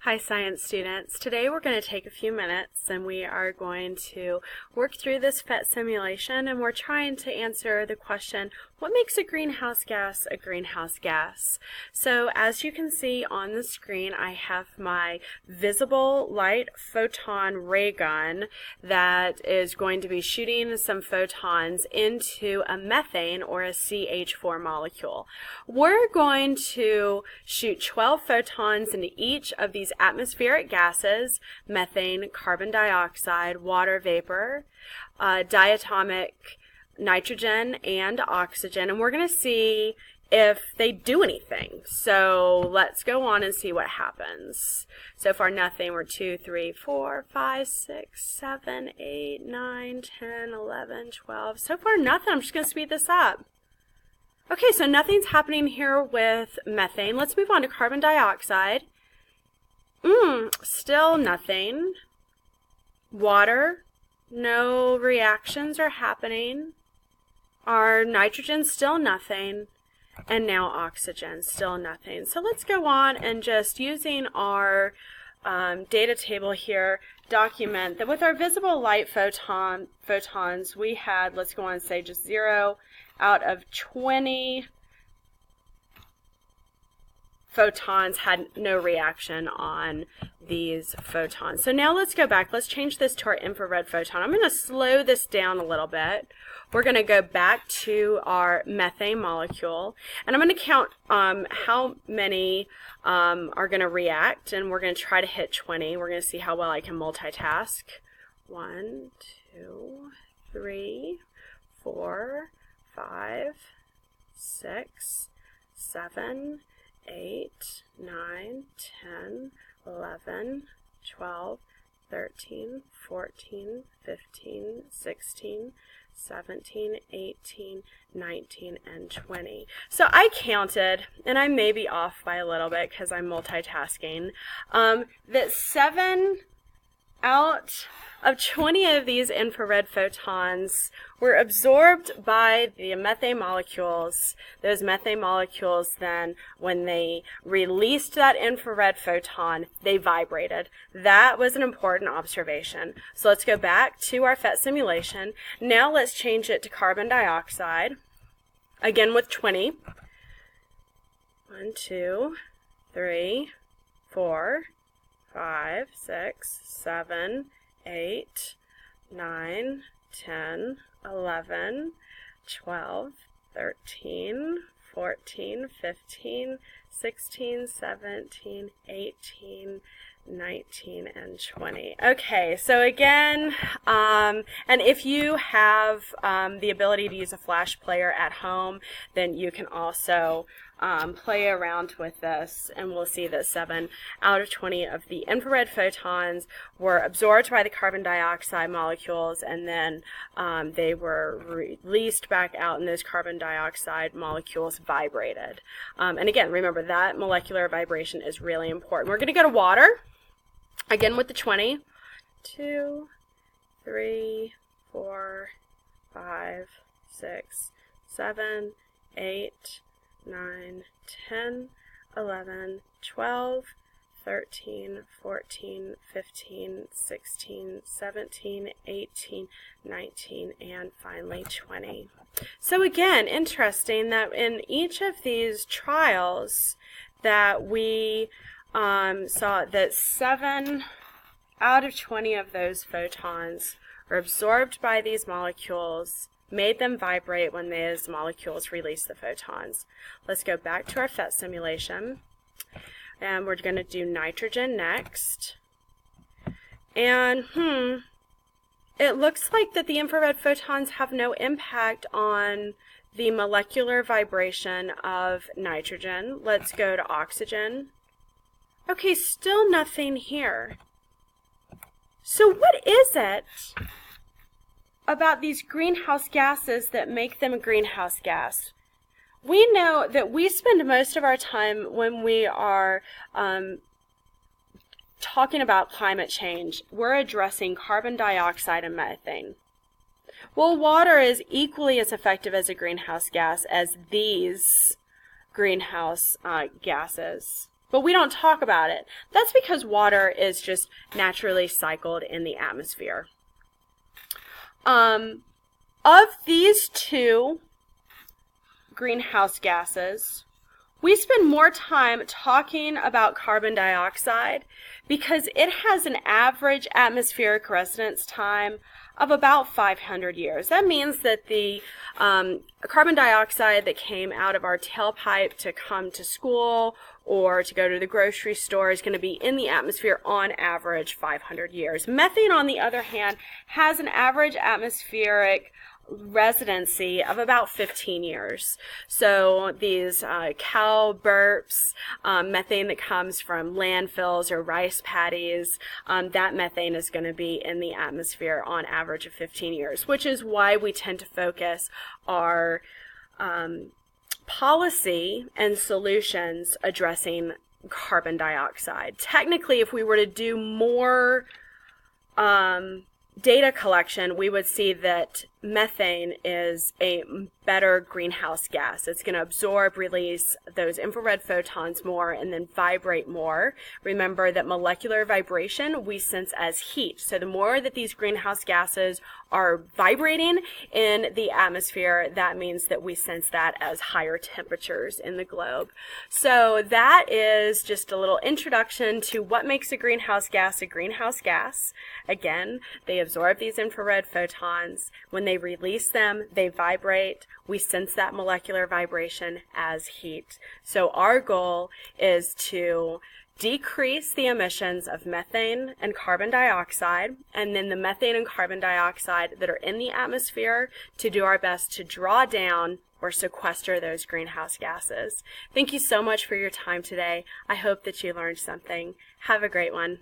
Hi science students. Today we're going to take a few minutes and we are going to work through this PhET simulation, and we're trying to answer the question, what makes a greenhouse gas a greenhouse gas? So as you can see on the screen, I have my visible light photon ray gun that is going to be shooting some photons into a methane or a CH4 molecule. We're going to shoot 12 photons into each of these atmospheric gases: methane, carbon dioxide, water vapor, diatomic nitrogen, and oxygen, and we're going to see if they do anything. So let's go on and see what happens. So far nothing. We're 2, 3, 4, 5, 6, 7, 8, 9, 10, 11, 12. So far nothing. I'm just going to speed this up. Okay, so nothing's happening here with methane. Let's move on to carbon dioxide. Still nothing. Water, no reactions are happening. Our nitrogen, still nothing. And now oxygen, still nothing. So let's go on and just using our data table here, document that with our visible light photons, we had, let's go on and say just 0 out of 20 photons had no reaction on these photons. So now let's go back. Let's change this to our infrared photon. I'm going to slow this down a little bit. We're going to go back to our methane molecule, and I'm going to count how many are going to react, and we're going to try to hit 20. We're going to see how well I can multitask. 1, 2, 3, 4, 5, 6, 7, 8, 9, 10, 11, 12, 13, 14, 15, 16, 17, 18, 19, and 20. So I counted, and I may be off by a little bit because I'm multitasking, that 7 out of 20 of these infrared photons were absorbed by the methane molecules. Those methane molecules then, when they released that infrared photon, they vibrated. That was an important observation. So let's go back to our PhET simulation. Now let's change it to carbon dioxide, again with 20. 1, 2, 3, 4, 5, 6, 7, 8, 9, 10, 11, 12, 13, 14, 15, 16, 17, 18, 19, and 20. Okay, so again, and if you have the ability to use a flash player at home, then you can also play around with this, and we'll see that 7 out of 20 of the infrared photons were absorbed by the carbon dioxide molecules, and then they were released back out, and those carbon dioxide molecules vibrated. And again, remember that molecular vibration is really important. We're going to go to water, again with the 20. 2, 3, 4, 5, 6, 7, 8, 9, 10, 11, 12, 13, 14, 15, 16, 17, 18, 19, and finally 20. So again, interesting that in each of these trials that we saw that 7 out of 20 of those photons are absorbed by these molecules, made them vibrate when those molecules release the photons. Let's go back to our PhET simulation, and we're going to do nitrogen next. And it looks like that the infrared photons have no impact on the molecular vibration of nitrogen. Let's go to oxygen. Okay, still nothing here. So what is it about these greenhouse gases that make them a greenhouse gas? We know that we spend most of our time when we are talking about climate change, we're addressing carbon dioxide and methane. Well, water is equally as effective as a greenhouse gas as these greenhouse gases. but we don't talk about it. That's because water is just naturally cycled in the atmosphere. Of these two greenhouse gases, we spend more time talking about carbon dioxide because it has an average atmospheric residence time of about 500 years. That means that the carbon dioxide that came out of our tailpipe to come to school or to go to the grocery store is going to be in the atmosphere on average 500 years. Methane, on the other hand, has an average atmospheric residency of about 15 years. So these cow burps, methane that comes from landfills or rice paddies, that methane is going to be in the atmosphere on average of 15 years, which is why we tend to focus our policy and solutions addressing carbon dioxide. Technically, if we were to do more data collection, we would see that methane is a better greenhouse gas. It's going to absorb, release those infrared photons more, and then vibrate more. Remember that molecular vibration we sense as heat. So the more that these greenhouse gases are vibrating in the atmosphere, that means that we sense that as higher temperatures in the globe. So that is just a little introduction to what makes a greenhouse gas a greenhouse gas. Again, they absorb these infrared photons. When they release them, they vibrate. We sense that molecular vibration as heat. So our goal is to decrease the emissions of methane and carbon dioxide, and then the methane and carbon dioxide that are in the atmosphere, to do our best to draw down or sequester those greenhouse gases. Thank you so much for your time today. I hope that you learned something. Have a great one.